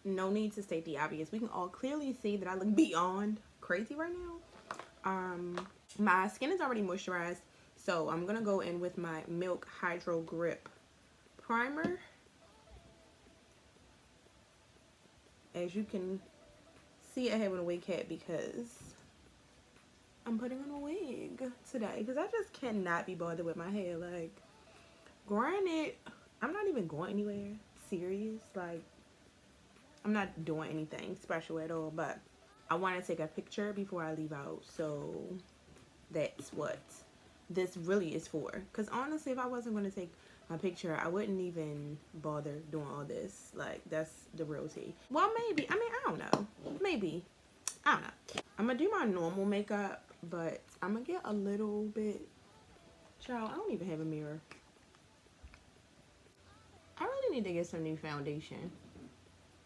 no need to state the obvious. We can all clearly see that I look beyond crazy right now. My skin is already moisturized, so I'm gonna go in with my Milk Hydro Grip primer. As you can see, I have a wig hat because I'm putting on a wig today because I just cannot be bothered with my hair. Like, granted, I'm not even going anywhere serious. Like, I'm not doing anything special at all, but I want to take a picture before I leave out, so that's what this really is for. Because honestly, if I wasn't going to take my picture, I wouldn't even bother doing all this. Like, that's the real tea. Well, maybe. I mean, I don't know. Maybe. I don't know. I'm going to do my normal makeup, but I'm going to get a little bit... Child, I don't even have a mirror. I really need to get some new foundation.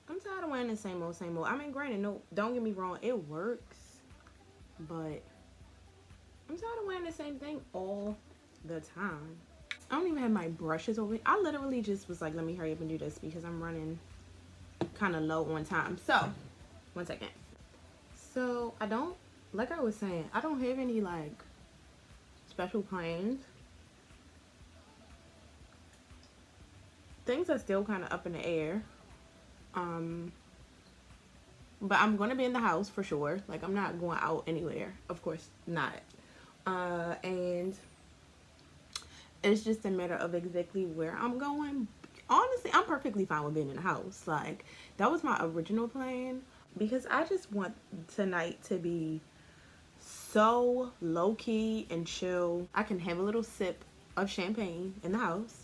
I'm tired of wearing the same old, same old. I mean, granted, no, don't get me wrong, it works, but I'm tired of wearing the same thing all the time. I don't even have my brushes over. I literally just was like, let me hurry up and do this because I'm running kind of low on time. So, one second. So, I don't, like I was saying, I don't have any, like, special plans. Things are still kind of up in the air. But I'm gonna be in the house for sure. Like, I'm not going out anywhere, of course not. And it's just a matter of exactly where I'm going. Honestly, I'm perfectly fine with being in the house. Like, that was my original plan because I just want tonight to be so low-key and chill. I can have a little sip of champagne in the house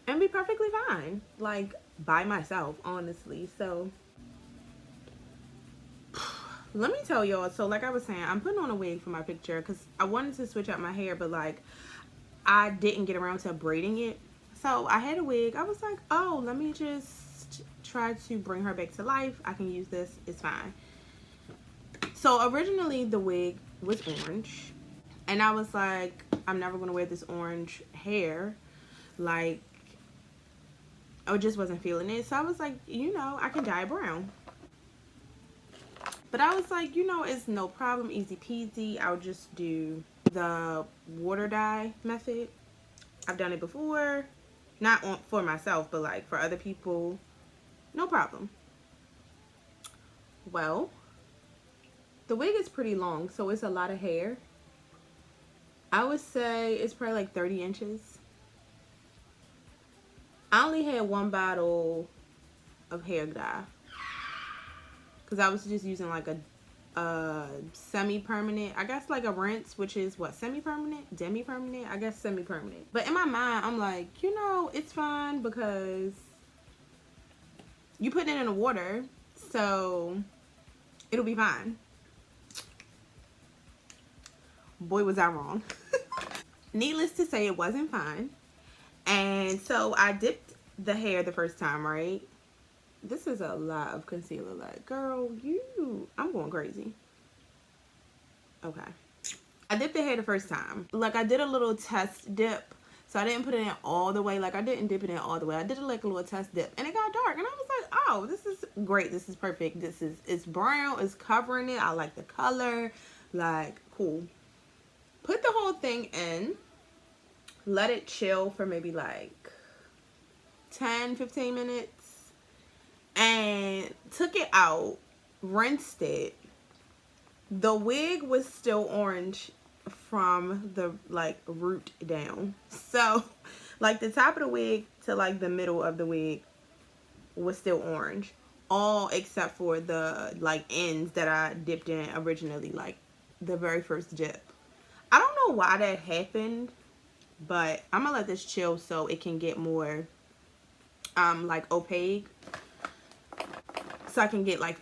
and be perfectly fine, like, by myself, honestly. So let me tell y'all, so like I was saying, I'm putting on a wig for my picture because I wanted to switch out my hair, but like I didn't get around to braiding it. So I had a wig. I was like, oh, let me just try to bring her back to life. I can use this, it's fine. So originally the wig was orange, and I was like, I'm never gonna wear this orange hair. Like, I just wasn't feeling it. So I was like, you know, I can dye it brown. But I was like, you know, it's no problem, easy peasy. I'll just do the water dye method. I've done it before, not for myself, but like for other people, no problem. Well, the wig is pretty long, so it's a lot of hair. I would say it's probably like 30 inches. I only had one bottle of hair dye because I was just using like a semi-permanent, I guess, like a rinse, which is what, semi-permanent, demi-permanent, I guess semi-permanent. But in my mind, I'm like, you know, it's fine because you put it in the water, so it'll be fine. Boy, was I wrong. Needless to say, it wasn't fine. And so I dipped the hair the first time, right? This is a lot of concealer. Like, girl, I'm going crazy. Okay. I dipped the hair the first time. Like, I did a little test dip. So I didn't put it in all the way. Like, I didn't dip it in all the way. I did it like a little test dip. And it got dark. And I was like, oh, this is great. This is perfect. It's brown. It's covering it. I like the color. Like, cool. Put the whole thing in. Let it chill for maybe like 10-15 minutes. And took it out, rinsed it. The wig was still orange from the like root down. So like the top of the wig to like the middle of the wig was still orange. All except for the like ends that I dipped in originally, like the very first dip. I don't know why that happened, but I'm gonna let this chill so it can get more like opaque. So I can get like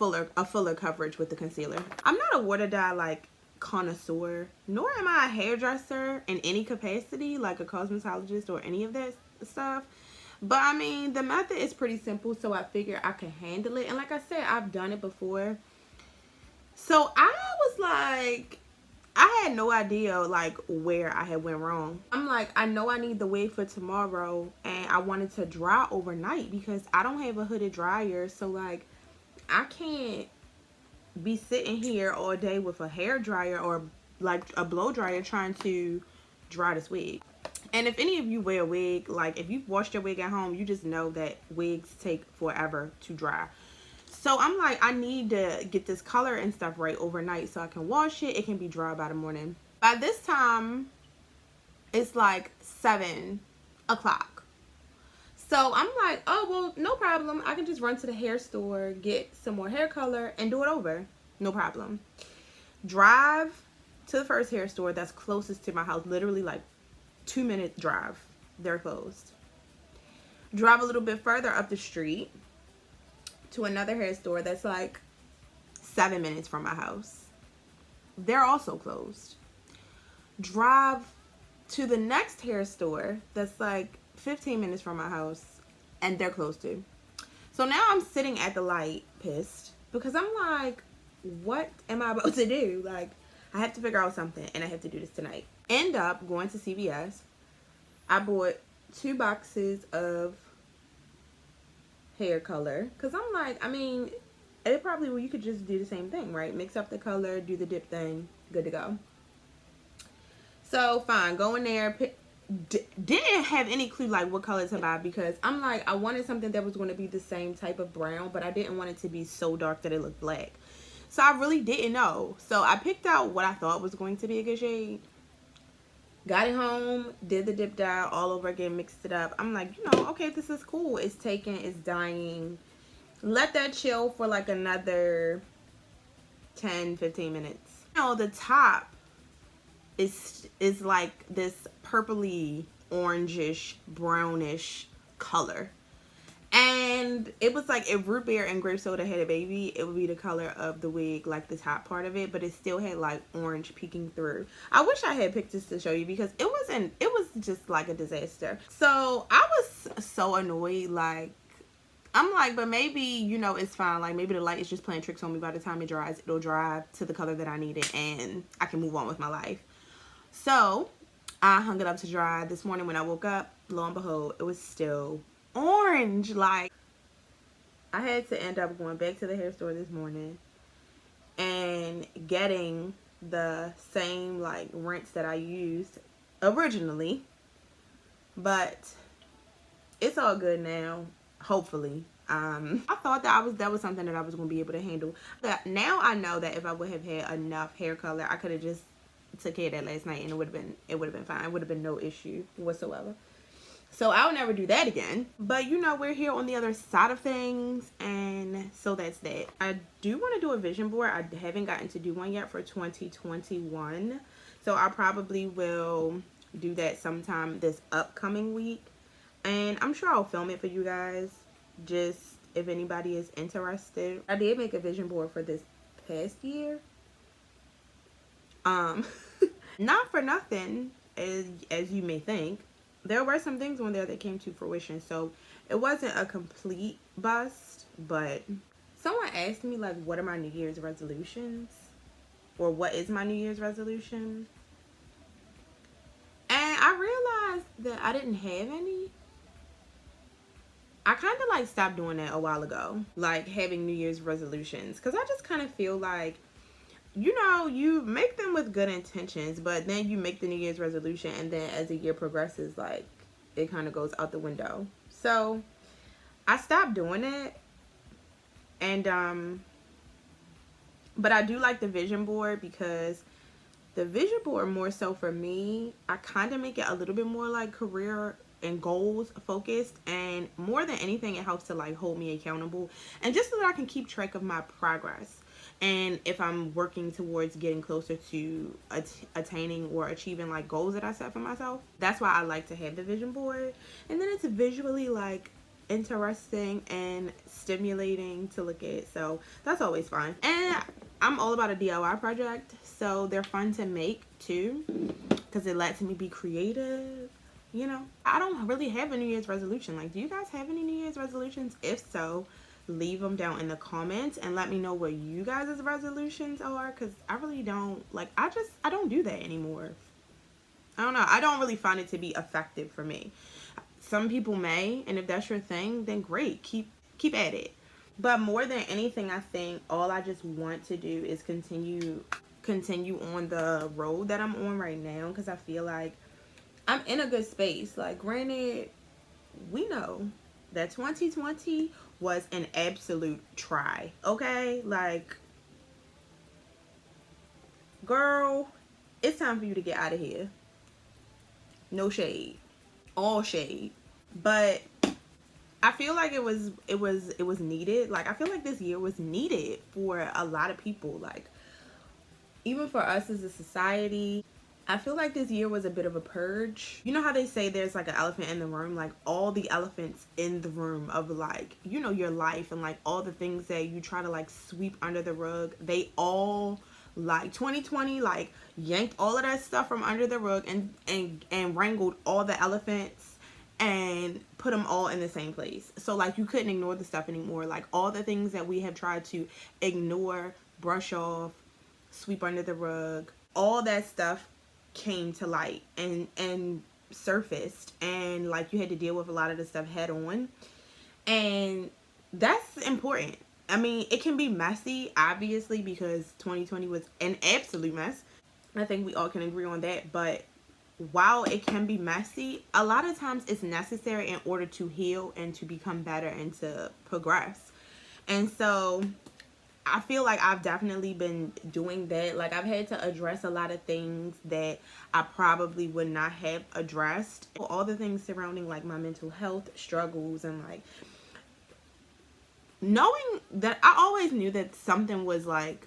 a fuller coverage with the concealer. I'm not a water dye like connoisseur, nor am I a hairdresser in any capacity, like a cosmetologist or any of that stuff. But I mean, the method is pretty simple, so I figure I can handle it. And like I said, I've done it before. So I was like, I had no idea like where I had went wrong. I'm like, I know I need the wig for tomorrow and I wanted to dry overnight because I don't have a hooded dryer. So like I can't be sitting here all day with a hair dryer or like a blow dryer trying to dry this wig. And if any of you wear a wig, like if you've washed your wig at home, you just know that wigs take forever to dry. So I'm like, I need to get this color and stuff right overnight so I can wash it. It can be dry by the morning. By this time, it's like 7 o'clock. So I'm like, oh, well, no problem. I can just run to the hair store, get some more hair color, and do it over. No problem. Drive to the first hair store that's closest to my house. Literally like 2-minute drive. They're closed. Drive a little bit further up the street to another hair store that's like 7 minutes from my house. They're also closed. Drive to the next hair store that's like 15 minutes from my house and they're closed too. So now I'm sitting at the light pissed because I'm like, what am I about to do? Like, I have to figure out something and I have to do this tonight. End up going to CVS. I bought 2 boxes of hair color because I'm like, I mean, it probably, well, you could just do the same thing, right? Mix up the color, do the dip thing, good to go. So fine, go in there, didn't have any clue like what color to buy because I'm like, I wanted something that was going to be the same type of brown, but I didn't want it to be so dark that it looked black. So I really didn't know. So I picked out what I thought was going to be a good shade. Got it home, did the dip dye all over again, mixed it up. I'm like, you know, okay, this is cool. It's taking, it's dyeing. Let that chill for like another 10-15 minutes. You know, the top is like this purpley, orangish, brownish color. And it was like if root beer and grape soda had a baby, it would be the color of the wig, like the top part of it, but it still had like orange peeking through. I wish I had pictures to show you because it was just like a disaster. So I was so annoyed. Like, I'm like, but maybe, you know, it's fine. Like, maybe the light is just playing tricks on me. By the time it dries, it'll dry to the color that I needed and I can move on with my life. So I hung it up to dry. This morning when I woke up, lo and behold, it was still orange. Like, I had to end up going back to the hair store this morning and getting the same like rinse that I used originally, but it's all good now, hopefully. I thought that was something that I was going to be able to handle. But now I know that if I would have had enough hair color, I could have just took care of that last night and it would have been fine. It would have been no issue whatsoever. So I'll never do that again. But you know, we're here on the other side of things, and so that's that. I do want to do a vision board. I haven't gotten to do one yet for 2021. So I probably will do that sometime this upcoming week. And I'm sure I'll film it for you guys, just if anybody is interested. I did make a vision board for this past year. Not for nothing, as you may think. There were some things on there that came to fruition, so it wasn't a complete bust. But someone asked me, like, what are my New Year's resolutions? Or what is my New Year's resolution? And I realized that I didn't have any. I kind of like stopped doing that a while ago, like having New Year's resolutions, because I just kind of feel like, you know, you make them with good intentions, but then you make the New Year's resolution, and then as the year progresses, like, it kind of goes out the window. So I stopped doing it. And but I do like the vision board, because the vision board, more so for me, I kind of make it a little bit more like career and goals focused, and more than anything, it helps to like hold me accountable, and just so that I can keep track of my progress. And if I'm working towards getting closer to attaining or achieving like goals that I set for myself, that's why I like to have the vision board. And then it's visually like interesting and stimulating to look at, so that's always fun. And I'm all about a DIY project, so they're fun to make too, because it lets me be creative. You know, I don't really have a New Year's resolution. Like, do you guys have any New Year's resolutions? If so, leave them down in the comments and let me know what you guys' resolutions are, because I really don't, like, I don't do that anymore. I don't know. I don't really find it to be effective for me. Some people may, and if that's your thing, then great. Keep at it. But more than anything, I think all I just want to do is continue on the road that I'm on right now, because I feel like I'm in a good space. Like, granted, we know that 2020 was an absolute try, okay? Like, girl, it's time for you to get out of here. No shade. All shade. But I feel like it was needed. Like, I feel like this year was needed for a lot of people. Like, even for us as a society, I feel like this year was a bit of a purge. You know how they say there's like an elephant in the room? Like, all the elephants in the room of, like, you know, your life and like all the things that you try to like sweep under the rug, they all, like, 2020 like yanked all of that stuff from under the rug and wrangled all the elephants and put them all in the same place. So like, you couldn't ignore the stuff anymore. Like, all the things that we have tried to ignore, brush off, sweep under the rug, all that stuff came to light and surfaced, and like, you had to deal with a lot of the stuff head on, and that's important. I mean, it can be messy, obviously, because 2020 was an absolute mess. I think we all can agree on that. But while it can be messy, a lot of times it's necessary in order to heal and to become better and to progress. And so I feel like I've definitely been doing that. Like, I've had to address a lot of things that I probably would not have addressed. All the things surrounding like my mental health struggles, and like knowing that I always knew that something was like,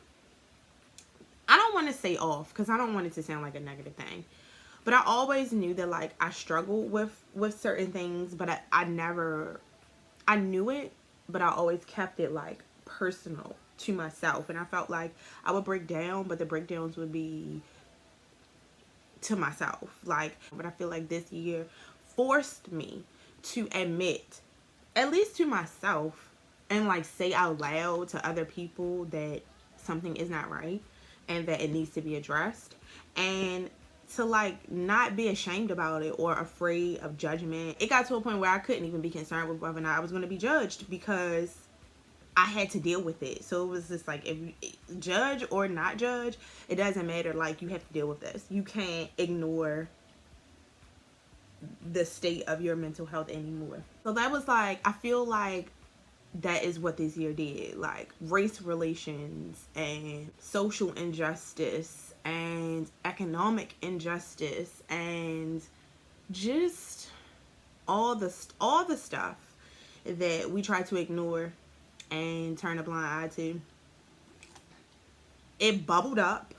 I don't want to say off because I don't want it to sound like a negative thing, but I always knew that like I struggled with certain things, but I knew it, but I always kept it like personal to myself, and I felt like I would break down, but the breakdowns would be to myself. Like, but I feel like this year forced me to admit, at least to myself, and like say out loud to other people that something is not right and that it needs to be addressed, and to like not be ashamed about it or afraid of judgment. It got to a point where I couldn't even be concerned with whether or not I was going to be judged, because I had to deal with it. So it was just like, if you judge or not judge, it doesn't matter. Like, you have to deal with this. You can't ignore the state of your mental health anymore. So that was like, I feel like that is what this year did. Like, race relations and social injustice and economic injustice and just all the stuff that we try to ignore and turn a blind eye to. It bubbled up,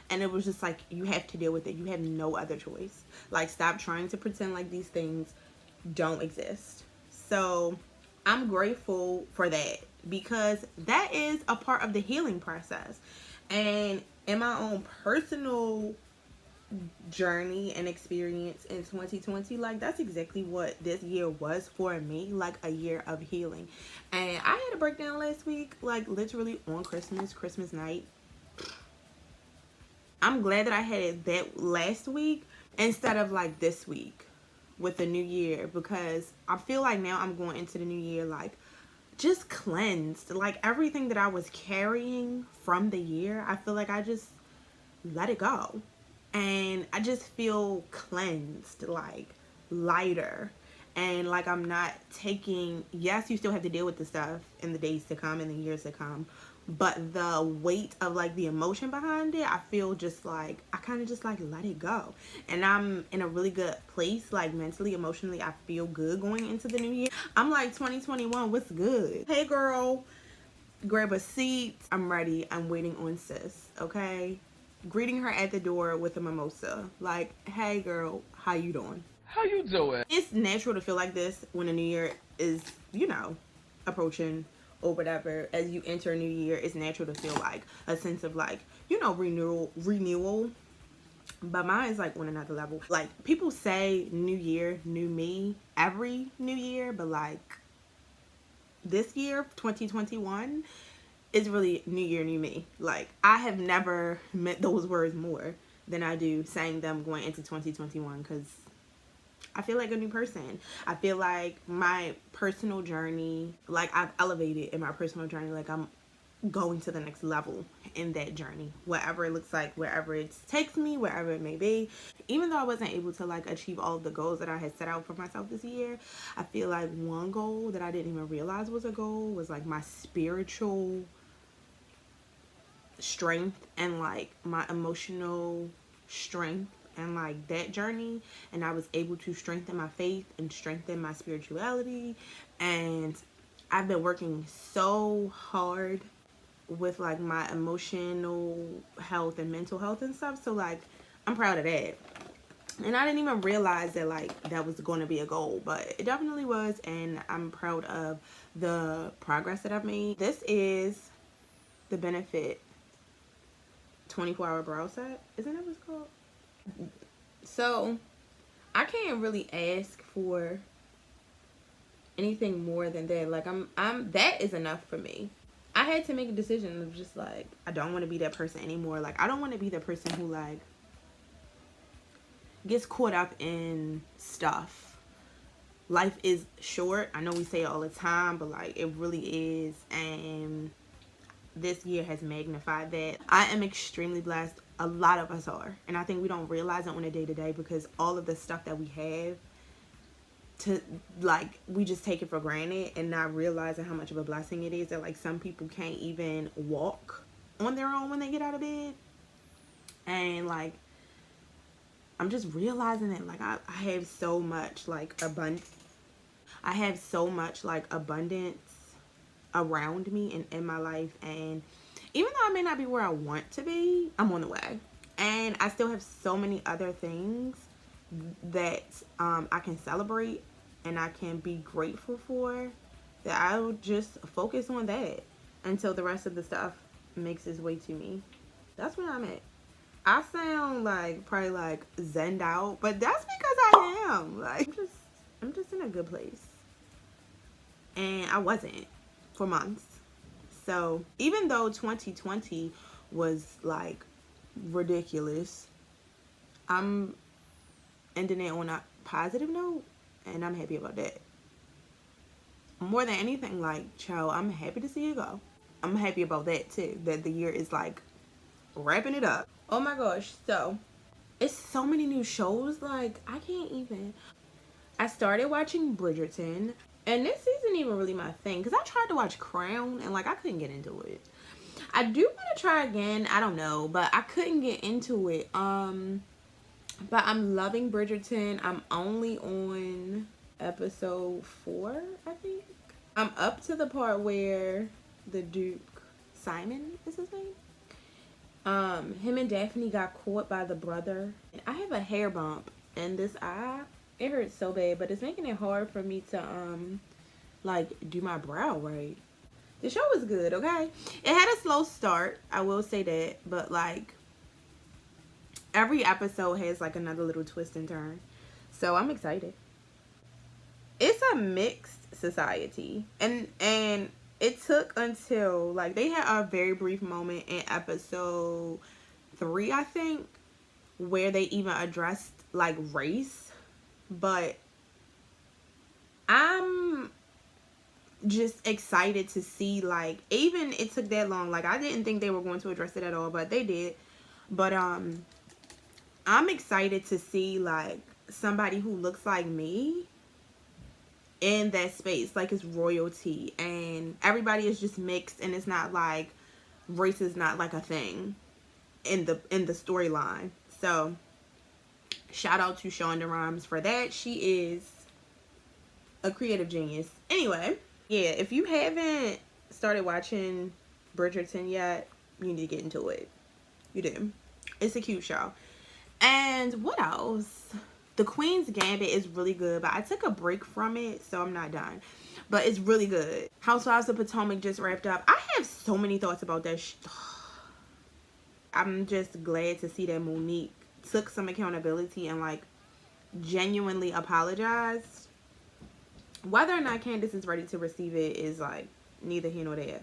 and it was just like, you have to deal with it. You have no other choice. Like, stop trying to pretend like these things don't exist. So I'm grateful for that, because that is a part of the healing process. And in my own personal journey and experience in 2020, like, that's exactly what this year was for me, like a year of healing. And I had a breakdown last week, like literally on Christmas night. I'm glad that I had it that last week instead of like this week with the new year, because I feel like now I'm going into the new year like just cleansed. Like, everything that I was carrying from the year, I feel like I just let it go. And I just feel cleansed, like lighter. And like, I'm not taking, yes, you still have to deal with the stuff in the days to come and the years to come, but the weight of like the emotion behind it, I feel just like, I kind of just like let it go. And I'm in a really good place, like mentally, emotionally. I feel good going into the new year. I'm like, 2021, what's good? Hey girl, grab a seat. I'm ready. I'm waiting on sis, okay? Greeting her at the door with a mimosa. Like, hey girl, how you doing? How you doing? It's natural to feel like this when a new year is, you know, approaching or whatever. As you enter a new year, it's natural to feel like a sense of like, you know, renewal. But mine is like on another level. Like, people say new year, new me every new year, but like, this year, 2021, is really new year, new me. Like, I have never meant those words more than I do saying them going into 2021, because I feel like a new person. I feel like my personal journey, like I've elevated in my personal journey. Like I'm going to the next level in that journey, whatever it looks like, wherever it takes me, wherever it may be. Even though I wasn't able to like achieve all of the goals that I had set out for myself this year, I feel like one goal that I didn't even realize was a goal was like my spiritual strength and like my emotional strength and like that journey. And I was able to strengthen my faith and strengthen my spirituality. And I've been working so hard with like my emotional health and mental health and stuff. So like I'm proud of that. And I didn't even realize that like that was going to be a goal, but it definitely was. And I'm proud of the progress that I've made. This is the Benefit 24-hour brow set. Isn't that what it's called? So I can't really ask for anything more than that. Like I'm that is enough for me. I had to make a decision of just like, I don't want to be that person anymore. Like I don't want to be the person who like gets caught up in stuff. Life is short. I know we say it all the time, but like it really is. And this year has magnified that. I am extremely blessed. A lot of us are. And I think we don't realize it on a day-to-day because all of the stuff that we have to like, we just take it for granted and not realizing how much of a blessing it is that like some people can't even walk on their own when they get out of bed. And like I'm just realizing that like I have so much like abundance. I have so much like abundance around me and in my life. And even though I may not be where I want to be, I'm on the way. And I still have so many other things that I can celebrate and I can be grateful for, that I'll just focus on that until the rest of the stuff makes its way to me. That's where I'm at. I sound like probably like zenned out, but that's because I am. Like I'm just in a good place. And I wasn't for months. So even though 2020 was like ridiculous, I'm ending it on a positive note, and I'm happy about that. More than anything, like, child, I'm happy to see it go. I'm happy about that too, that the year is like wrapping it up. Oh my gosh, so it's so many new shows, like I can't even. I started watching Bridgerton, and this isn't even really my thing because I tried to watch Crown and like I couldn't get into it. I do want to try again, I don't know, but I couldn't get into it. But I'm loving Bridgerton. I'm only on episode 4, I think. I'm up to the part where the Duke, Simon is his name. Him and Daphne got caught by the brother. And I have a hair bump in this eye. It hurts so bad, but it's making it hard for me to like do my brow right. The show was good, okay? It had a slow start, I will say that, but like every episode has like another little twist and turn. So I'm excited. It's a mixed society. And it took until like they had a very brief moment in episode 3, I think, where they even addressed like race. But I'm just excited to see, like, even it took that long. Like I didn't think they were going to address it at all, but they did. But I'm excited to see like somebody who looks like me in that space. Like it's royalty and everybody is just mixed, and it's not like race is not like a thing in the storyline. So shout out to Shonda Rhimes for that. She is a creative genius. Anyway, yeah, if you haven't started watching Bridgerton yet, you need to get into it. You do. It's a cute show. And what else? The Queen's Gambit is really good, but I took a break from it, so I'm not done. But it's really good. Housewives of Potomac just wrapped up. I have so many thoughts about that. I'm just glad to see that Monique took some accountability and like genuinely apologized Whether or not Candace is ready to receive it is like neither here nor there.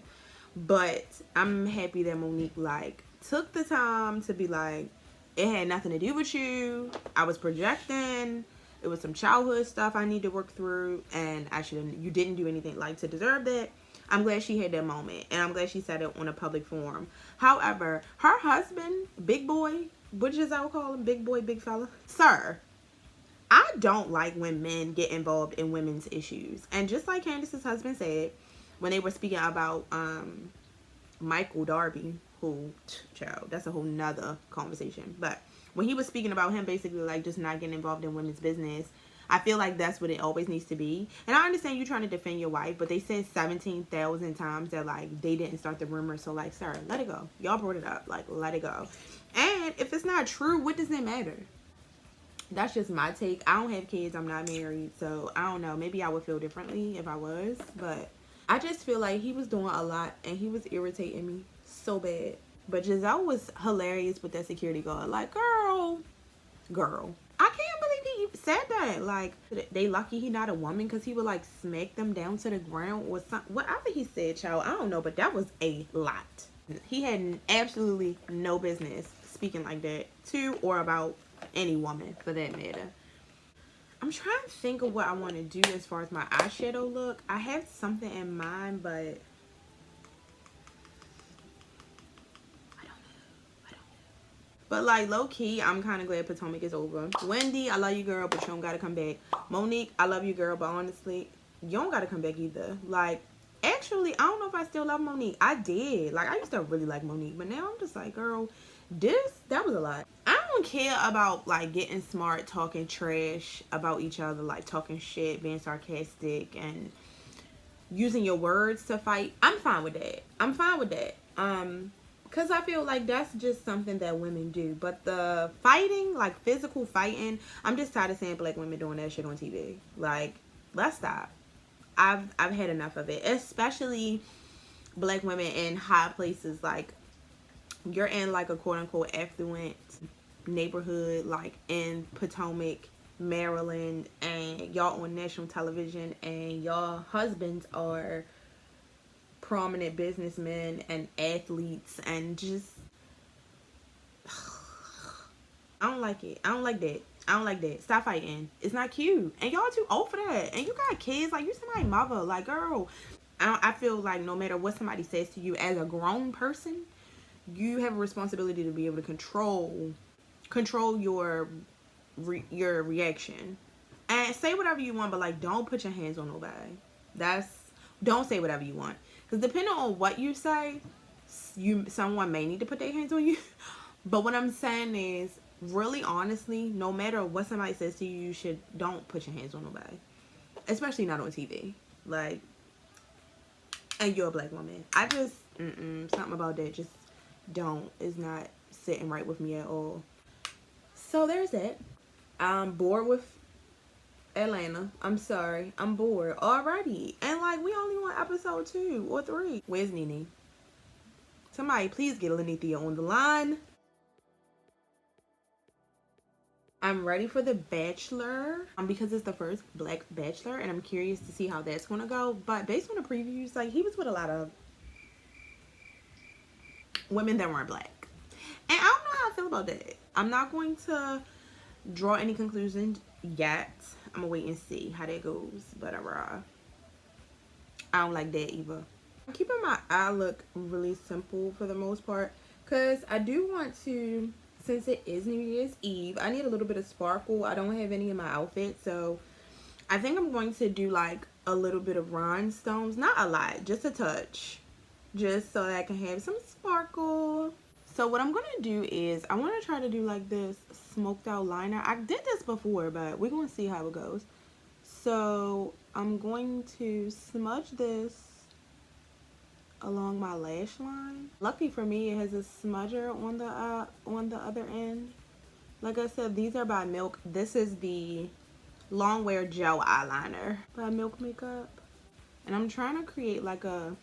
But I'm happy that Monique like took the time to be like, it had nothing to do with you. I was projecting. It was some childhood stuff I need to work through, and you didn't do anything like to deserve that. I'm glad she had that moment, and I'm glad she said it on a public forum. However, her husband, big boy, which is I would call him, big boy, big fella, sir, I don't like when men get involved in women's issues. And just like Candace's husband said, when they were speaking about Michael Darby, who, child, that's a whole nother conversation. But when he was speaking about him basically like just not getting involved in women's business, I feel like that's what it always needs to be. And I understand you trying to defend your wife, but they said 17,000 times that like they didn't start the rumor. So like, sir, let it go. Y'all brought it up. Like, let it go. And if it's not true, what does it matter? That's just my take. I don't have kids. I'm not married. So I don't know. Maybe I would feel differently if I was. But I just feel like he was doing a lot and he was irritating me so bad. But Giselle was hilarious with that security guard. Like, girl. I can't believe he said that. Like, they lucky he not a woman because he would like smack them down to the ground or something. Whatever he said, child, I don't know. But that was a lot. He had absolutely no business speaking like that to or about any woman for that matter. I'm trying to think of what I want to do as far as my eyeshadow look. I have something in mind, but I don't know. But like low key, I'm kind of glad Potomac is over. Wendy, I love you, girl, but you don't gotta come back. Monique, I love you, girl, but honestly, you don't gotta come back either. Like, actually, I don't know if I still love Monique. I did. Like, I used to really like Monique, but now I'm just like, girl, that was a lot. I don't care about like getting smart, talking trash about each other, like talking shit, being sarcastic, and using your words to fight. I'm fine with that. Because I feel like that's just something that women do. But the fighting, like physical fighting, I'm just tired of seeing black women doing that shit on TV. Like, let's stop. I've had enough of it, especially black women in high places. Like, you're in like a quote unquote affluent neighborhood, like in Potomac, Maryland, and y'all on national television, and y'all husbands are prominent businessmen and athletes, and just I don't like it. I don't like that. Stop fighting. It's not cute. And y'all too old for that. And you got kids. Like, you somebody's mother. Like, girl, I feel like no matter what somebody says to you as a grown person, you have a responsibility to be able to control your reaction. And say whatever you want, but like, don't put your hands on nobody. Don't say whatever you want. Because depending on what you say, someone may need to put their hands on you. But what I'm saying is, really honestly, no matter what somebody says to you, don't put your hands on nobody. Especially not on TV. Like, and you're a black woman. I just, something about that just is not sitting right with me at all. So there's that. I'm bored with Atlanta. I'm sorry. I'm bored already. And like, we only on episode 2 or 3. Where's Nene? Somebody please get Lenithia on the line. I'm ready for The Bachelor because it's the first black bachelor, and I'm curious to see how that's gonna go. But based on the previews, like, he was with a lot of women that weren't black, and I don't know how I feel about that. I'm not going to draw any conclusions yet. I'm gonna wait and see how that goes. But I don't like that either. I'm keeping my eye look really simple for the most part, because I do want to, since it is New Year's Eve, I need a little bit of sparkle. I don't have any in my outfit, so I think I'm going to do like a little bit of rhinestones. Not a lot, just a touch, just so that I can have some sparkle. So what I'm going to do is I want to try to do like this smoked out liner. I did this before, but we're going to see how it goes. So I'm going to smudge this along my lash line. Lucky for me, it has a smudger on the other end. Like I said, these are by Milk. This is the long wear gel eyeliner by Milk Makeup, and I'm trying to create like a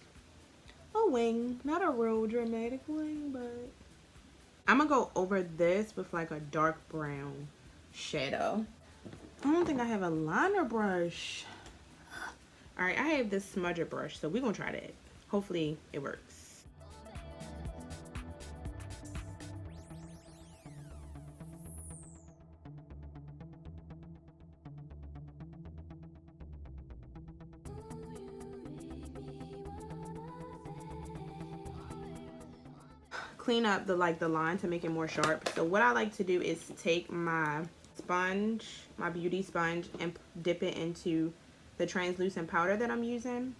wing, not a real dramatic wing, but I'm gonna go over this with like a dark brown shadow. I don't think I have a liner brush. All right, I have this smudger brush, so we're gonna try that. Hopefully it works. Clean up the line to make it more sharp. So what I like to do is take my sponge, my beauty sponge, and dip it into the translucent powder that I'm using,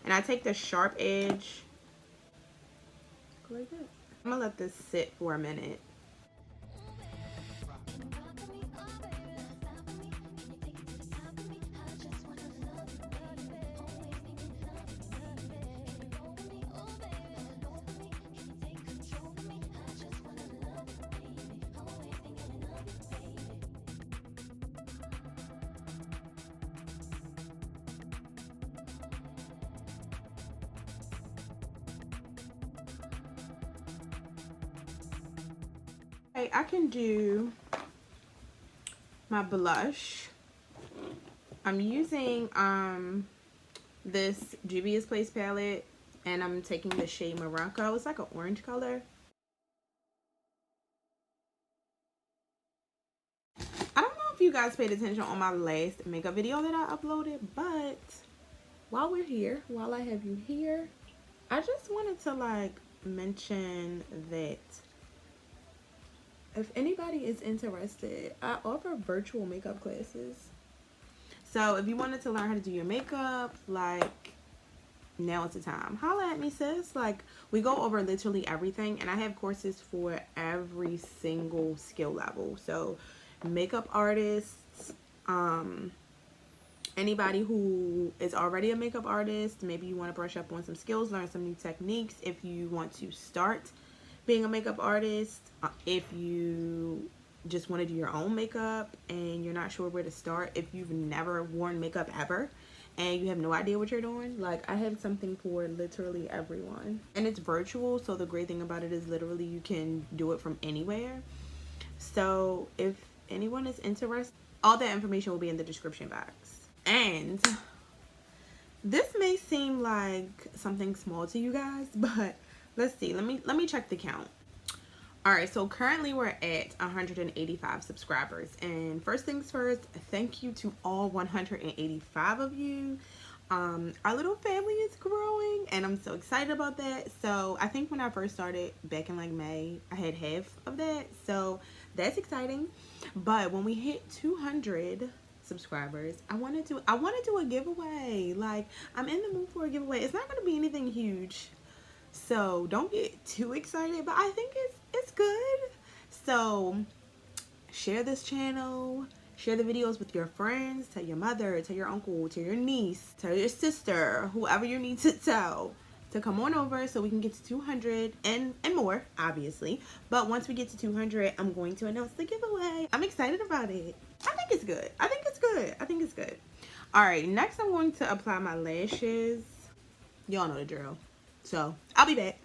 and I take the sharp edge like that. I'm gonna let this sit for a minute. Okay, I can do my blush. I'm using this Juvia's Place palette, and I'm taking the shade Morocco. It's like an orange color. I don't know if you guys paid attention on my last makeup video that I uploaded, but while we're here, while I have you here, I just wanted to like mention that if anybody is interested, I offer virtual makeup classes. So if you wanted to learn how to do your makeup, like, now is the time. Holla at me, sis. Like, we go over literally everything, and I have courses for every single skill level. So makeup artists, anybody who is already a makeup artist, maybe you want to brush up on some skills, learn some new techniques. If you want to start being a makeup artist, if you just want to do your own makeup and you're not sure where to start, if you've never worn makeup ever and you have no idea what you're doing, like, I have something for literally everyone. And it's virtual, so the great thing about it is literally you can do it from anywhere. So if anyone is interested, all that information will be in the description box. And this may seem like something small to you guys, but let's see. Let me check the count. All right, so currently we're at 185 subscribers, and first things first, thank you to all 185 of you. Our little family is growing, and I'm so excited about that. So I think when I first started back in like May, I had half of that, so that's exciting. But when we hit 200 subscribers, I want to do a giveaway. Like, I'm in the mood for a giveaway. It's not going to be anything huge, so don't get too excited, but I think it's good. So share this channel, share the videos with your friends, tell your mother, tell your uncle, tell your niece, tell your sister, whoever you need to tell to come on over so we can get to 200 and more, obviously. But once we get to 200, I'm going to announce the giveaway. I'm excited about it. I think it's good. I think it's good. I think it's good. All right, next I'm going to apply my lashes. Y'all know the drill. So I'll be back.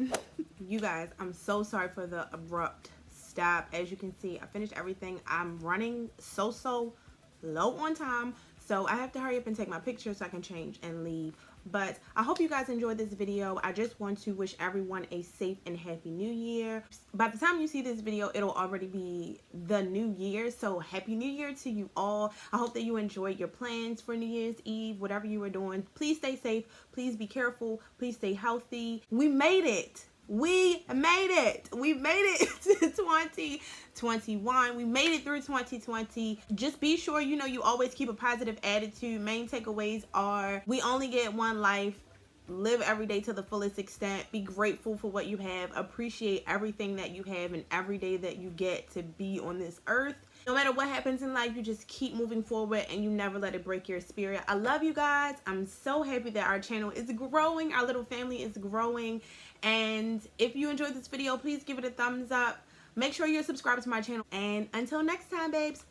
You guys, I'm so sorry for the abrupt stop. As you can see, I finished everything. I'm running so low on time, so I have to hurry up and take my picture so I can change and leave. But I hope you guys enjoyed this video. I just want to wish everyone a safe and happy new year. By the time you see this video, it'll already be the new year, so happy new year to you all. I hope that you enjoyed your plans for New Year's Eve, whatever you were doing. Please stay safe, please be careful, please stay healthy. We made it. We made it. We made it to 2021. We made it through 2020. Just be sure, you know, you always keep a positive attitude. Main takeaways are, we only get one life. Live every day to the fullest extent. Be grateful for what you have. Appreciate everything that you have and every day that you get to be on this earth. No matter what happens in life, you just keep moving forward and you never let it break your spirit. I love you guys. I'm so happy that our channel is growing. Our little family is growing. And if you enjoyed this video, please give it a thumbs up. Make sure you're subscribed to my channel. And until next time, babes.